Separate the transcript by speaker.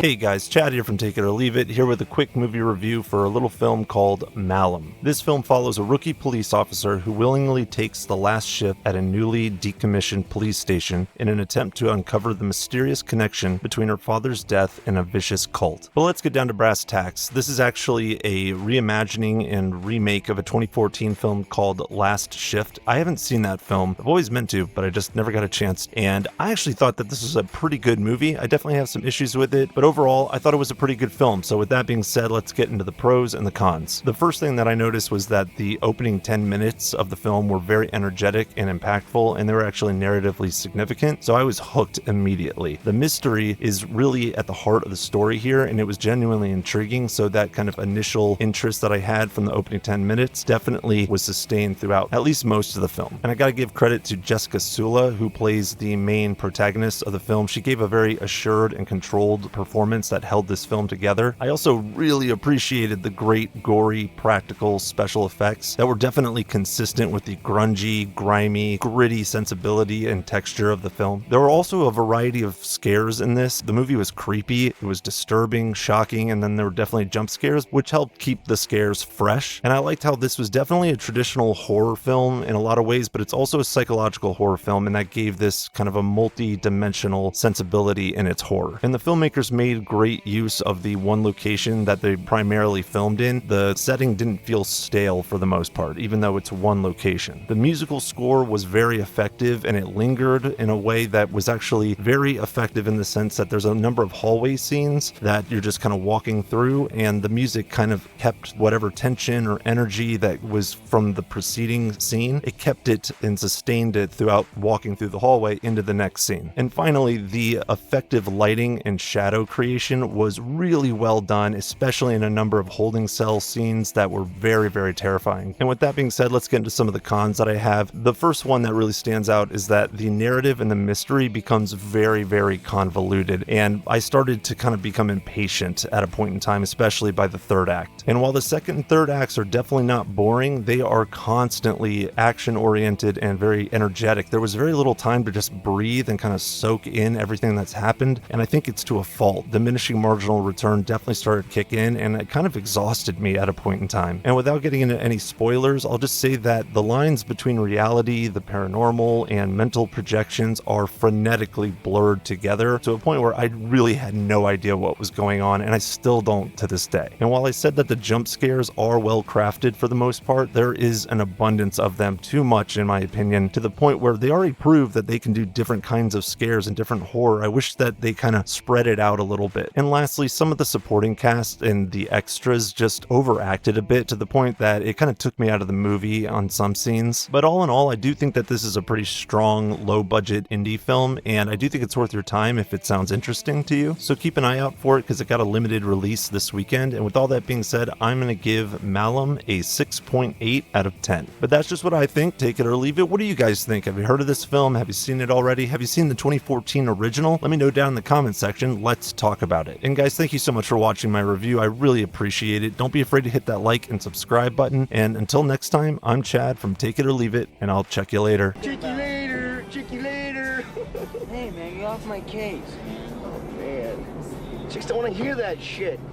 Speaker 1: Hey guys, Chad here from Take It or Leave It, here with a quick movie review for a little film called Malum. This film follows a rookie police officer who willingly takes the last shift at a newly decommissioned police station in an attempt to uncover the mysterious connection between her father's death and a vicious cult. But let's get down to brass tacks. This is actually a reimagining and remake of a 2014 film called Last Shift. I haven't seen that film. I've always meant to, but I just never got a chance. And I actually thought that this was a pretty good movie. I definitely have some issues with it, but overall, I thought it was a pretty good film. So with that being said, let's get into the pros and the cons. The first thing that I noticed was that the opening 10 minutes of the film were very energetic and impactful, and they were actually narratively significant, so I was hooked immediately. The mystery is really at the heart of the story here, and it was genuinely intriguing, so that kind of initial interest that I had from the opening 10 minutes definitely was sustained throughout at least most of the film. And I gotta give credit to Jessica Sula, who plays the main protagonist of the film. She gave a very assured and controlled performance that held this film together. I also really appreciated the great, gory, practical special effects that were definitely consistent with the grungy, grimy, gritty sensibility and texture of the film. There were also a variety of scares in this. The movie was creepy, it was disturbing, shocking, and then there were definitely jump scares, which helped keep the scares fresh. And I liked how this was definitely a traditional horror film in a lot of ways, but it's also a psychological horror film, and that gave this kind of a multi-dimensional sensibility in its horror. And the filmmakers made great use of the one location that they primarily filmed in. The setting didn't feel stale for the most part, even though it's one location. The musical score was very effective, and it lingered in a way that was actually very effective in the sense that there's a number of hallway scenes that you're just kind of walking through, and the music kind of kept whatever tension or energy that was from the preceding scene. It kept it and sustained it throughout walking through the hallway into the next scene. And finally, the effective lighting and shadow creation was really well done, especially in a number of holding cell scenes that were very, very terrifying. And with that being said, let's get into some of the cons that I have. The first one that really stands out is that the narrative and the mystery becomes very, very convoluted, and I started to kind of become impatient at a point in time, especially by the third act. And while the second and third acts are definitely not boring, they are constantly action-oriented and very energetic. There was very little time to just breathe and kind of soak in everything that's happened, and I think it's to a fault. Diminishing marginal return definitely started to kick in, and it kind of exhausted me at a point in time. And without getting into any spoilers, I'll just say that the lines between reality, the paranormal, and mental projections are frenetically blurred together to a point where I really had no idea what was going on, and I still don't to this day. And while I said that the jump scares are well crafted for the most part, there is an abundance of them, too much in my opinion, to the point where they already proved that they can do different kinds of scares and different horror. I wish that they kind of spread it out a little bit. And lastly, some of the supporting cast and the extras just overacted a bit to the point that it kind of took me out of the movie on some scenes. But all in all, I do think that this is a pretty strong, low-budget indie film, and I do think it's worth your time if it sounds interesting to you. So keep an eye out for it because it got a limited release this weekend. And with all that being said, I'm going to give Malum a 6.8 out of 10. But that's just what I think. Take it or leave it. What do you guys think? Have you heard of this film? Have you seen it already? Have you seen the 2014 original? Let me know down in the comment section. Let's talk about it. And guys, thank you so much for watching my review. I really appreciate it. Don't be afraid to hit that like and subscribe button. And until next time, I'm Chad from Take It or Leave It, and I'll check you later.
Speaker 2: Check you later. Check you later.
Speaker 3: Hey man, get off my case.
Speaker 2: Oh man. Chicks don't want to hear that shit.